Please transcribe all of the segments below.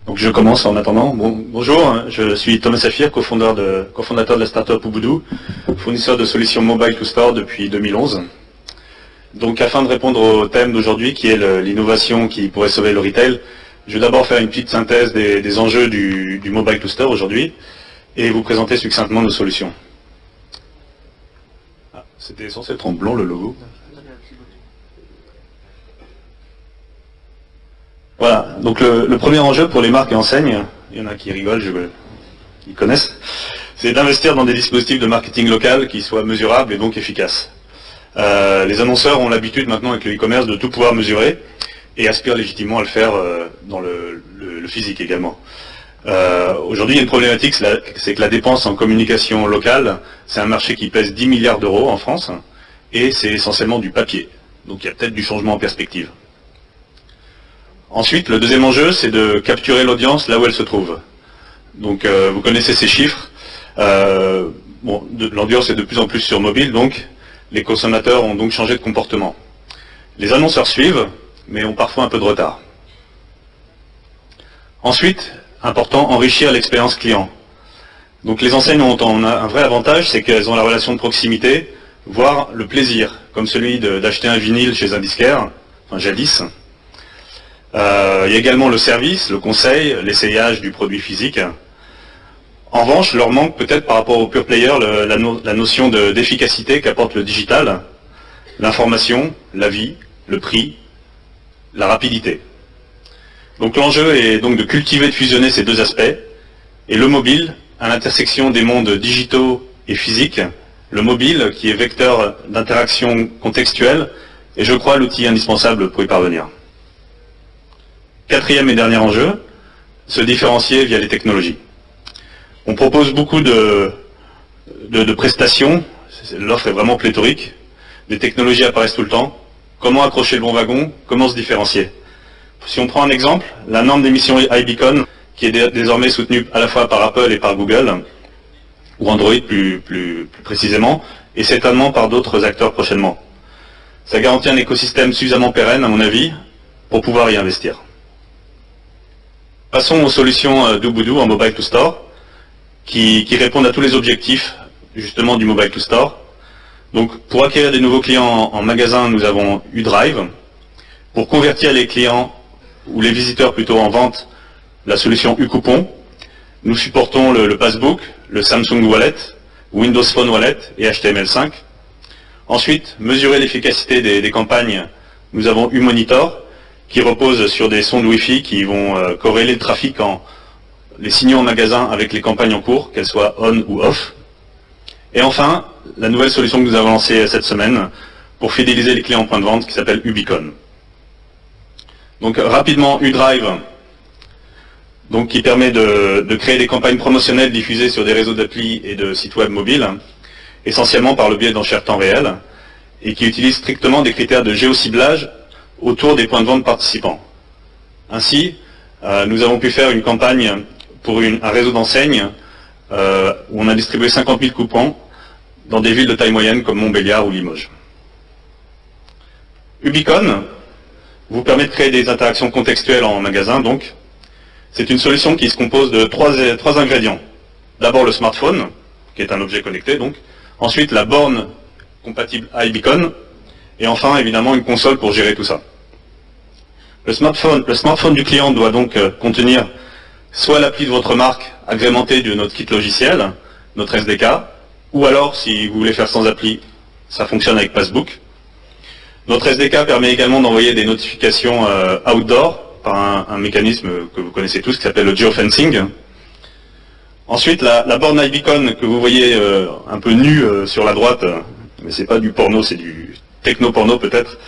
Donc je commence en attendant. Bonjour, je suis Thomas Saphir, cofondateur de la startup Ubuntu, fournisseur de solutions mobile to store depuis 2011. Donc afin de répondre au thème d'aujourd'hui qui est l'innovation qui pourrait sauver le retail, je vais d'abord faire une petite synthèse des enjeux du mobile to store aujourd'hui et vous présenter succinctement nos solutions. C'était censé être en blanc le logo. Voilà, donc le premier enjeu pour les marques et enseignes, il y en a qui rigolent, ils connaissent, c'est d'investir dans des dispositifs de marketing local qui soient mesurables et donc efficaces. Les annonceurs ont l'habitude maintenant avec le e-commerce de tout pouvoir mesurer et aspirent légitimement à le faire dans le physique également. Aujourd'hui, il y a une problématique, c'est que la dépense en communication locale, c'est un marché qui pèse 10 milliards d'euros en France et c'est essentiellement du papier. Donc il y a peut-être du changement en perspective. Ensuite, le deuxième enjeu, c'est de capturer l'audience là où elle se trouve. Donc, vous connaissez ces chiffres. L'audience est de plus en plus sur mobile, donc les consommateurs ont donc changé de comportement. Les annonceurs suivent, mais ont parfois un peu de retard. Ensuite, important, enrichir l'expérience client. Donc, les enseignes ont un vrai avantage, c'est qu'elles ont la relation de proximité, voire le plaisir, comme celui d'acheter un vinyle chez un disquaire, enfin jadis. Il y a également le service, le conseil, l'essayage du produit physique. En revanche, leur manque peut-être par rapport aux pure players la notion d'efficacité qu'apporte le digital, l'information, l'avis, le prix, la rapidité. Donc l'enjeu est donc de cultiver, de fusionner ces deux aspects, et le mobile, à l'intersection des mondes digitaux et physiques, le mobile qui est vecteur d'interaction contextuelle, est je crois l'outil indispensable pour y parvenir. Quatrième et dernier enjeu, se différencier via les technologies. On propose beaucoup de prestations, l'offre est vraiment pléthorique, des technologies apparaissent tout le temps. Comment accrocher le bon wagon? Comment se différencier? Si on prend un exemple, la norme d'émission iBeacon, qui est désormais soutenue à la fois par Apple et par Google, ou Android plus précisément, et certainement par d'autres acteurs prochainement. Ça garantit un écosystème suffisamment pérenne, à mon avis, pour pouvoir y investir. Passons aux solutions d'Ubuntu en mobile to store, qui répondent à tous les objectifs justement du mobile to store. Donc pour acquérir des nouveaux clients en magasin, nous avons UDrive. Pour convertir les clients, ou les visiteurs plutôt en vente, la solution UCoupon. Nous supportons le Passbook, le Samsung Wallet, Windows Phone Wallet et HTML5. Ensuite, mesurer l'efficacité des campagnes, nous avons UMonitor, qui repose sur des sondes Wi-Fi qui vont corréler le trafic, les signaux en magasin avec les campagnes en cours, qu'elles soient on ou off. Et enfin, la nouvelle solution que nous avons lancée cette semaine pour fidéliser les clients en point de vente qui s'appelle Ubicon. Donc rapidement, UDrive, donc, qui permet de créer des campagnes promotionnelles diffusées sur des réseaux d'applis et de sites web mobiles, essentiellement par le biais d'enchères temps réel, et qui utilise strictement des critères de géociblage autour des points de vente participants. Ainsi, nous avons pu faire une campagne pour un réseau d'enseignes où on a distribué 50 000 coupons dans des villes de taille moyenne comme Montbéliard ou Limoges. Ubicon vous permet de créer des interactions contextuelles en magasin, donc. C'est une solution qui se compose de trois ingrédients. D'abord le smartphone, qui est un objet connecté, donc. Ensuite la borne compatible iBeacon, et enfin évidemment une console pour gérer tout ça. Le smartphone du client doit donc contenir soit l'appli de votre marque agrémentée de notre kit logiciel, notre SDK, ou alors si vous voulez faire sans appli, ça fonctionne avec Passbook. Notre SDK permet également d'envoyer des notifications outdoor par un mécanisme que vous connaissez tous qui s'appelle le geofencing. Ensuite, la borne iBeacon que vous voyez un peu nue sur la droite, mais c'est pas du porno, c'est du techno-porno peut-être,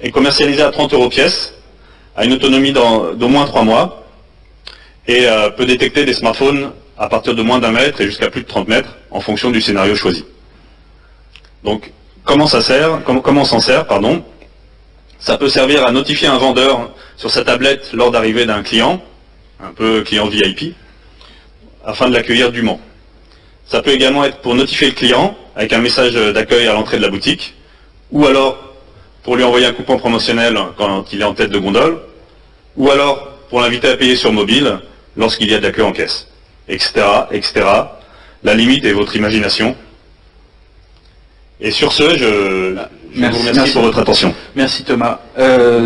est commercialisée à 30 € pièce, a une autonomie d'au moins 3 mois, et peut détecter des smartphones à partir de moins d'1 mètre et jusqu'à plus de 30 mètres en fonction du scénario choisi. Donc, comment on s'en sert, pardon. Ça peut servir à notifier un vendeur sur sa tablette lors d'arrivée d'un client, un peu client VIP, afin de l'accueillir dûment. Ça peut également être pour notifier le client avec un message d'accueil à l'entrée de la boutique, ou alors pour lui envoyer un coupon promotionnel quand il est en tête de gondole, ou alors pour l'inviter à payer sur mobile lorsqu'il y a de la queue en caisse, etc., etc. La limite est votre imagination. Et sur ce, je vous remercie pour votre attention. Merci Thomas.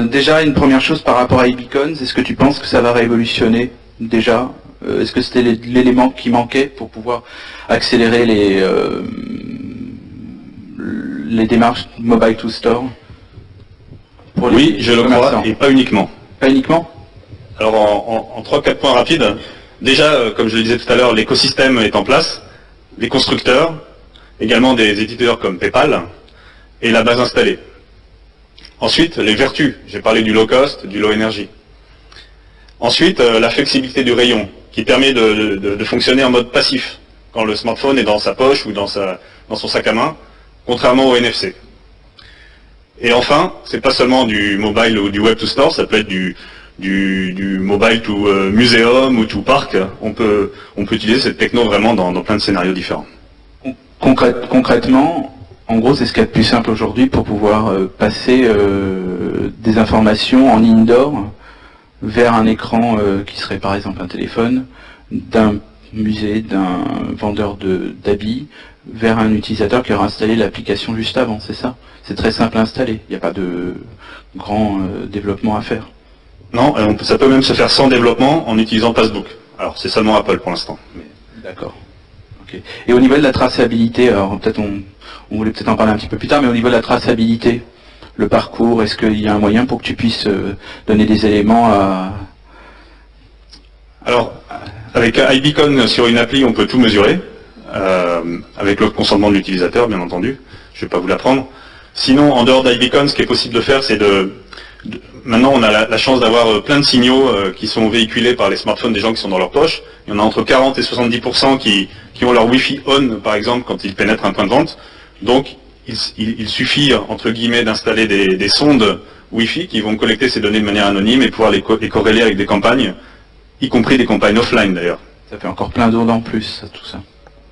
Déjà, une première chose par rapport à iBeacons, est-ce que tu penses que ça va révolutionner déjà? Est-ce que c'était l'élément qui manquait pour pouvoir accélérer les démarches Mobile to Store pour les Oui, je le crois, et pas uniquement. Pas uniquement? Alors en 3-4 points rapides, déjà, comme je le disais tout à l'heure, l'écosystème est en place, les constructeurs, également des éditeurs comme PayPal, et la base installée. Ensuite, les vertus, j'ai parlé du low cost, du low energy. Ensuite, la flexibilité du rayon, qui permet de fonctionner en mode passif, quand le smartphone est dans sa poche ou dans son sac à main, contrairement au NFC. Et enfin, c'est pas seulement du mobile ou du web to store, ça peut être du mobile to muséum ou to parc. On peut utiliser cette techno vraiment dans plein de scénarios différents. Concrètement, en gros, c'est ce qu'il y a de plus simple aujourd'hui pour pouvoir passer des informations en indoor vers un écran qui serait par exemple un téléphone, d'un musée, d'un vendeur d'habits, vers un utilisateur qui aura installé l'application juste avant, c'est ça? C'est très simple à installer, il n'y a pas de grand développement à faire. Non, ça peut même se faire sans développement en utilisant Passbook. Alors c'est seulement Apple pour l'instant. D'accord. Okay. Et au niveau de la traçabilité, alors peut-être on voulait peut-être en parler un petit peu plus tard, mais au niveau de la traçabilité, le parcours, est-ce qu'il y a un moyen pour que tu puisses donner des éléments à... Alors, avec iBeacon sur une appli, on peut tout mesurer, avec le consentement de l'utilisateur, bien entendu. Je ne vais pas vous l'apprendre. Sinon, en dehors d'iBeacon, ce qui est possible de faire, c'est maintenant, on a la chance d'avoir plein de signaux qui sont véhiculés par les smartphones des gens qui sont dans leur poche. Il y en a entre 40 et 70% qui ont leur Wi-Fi on, par exemple, quand ils pénètrent un point de vente. Donc, il suffit, entre guillemets, d'installer des sondes Wi-Fi qui vont collecter ces données de manière anonyme et pouvoir les corréler avec des campagnes, y compris des campagnes offline d'ailleurs. Ça fait encore plein d'ondes en plus, tout ça.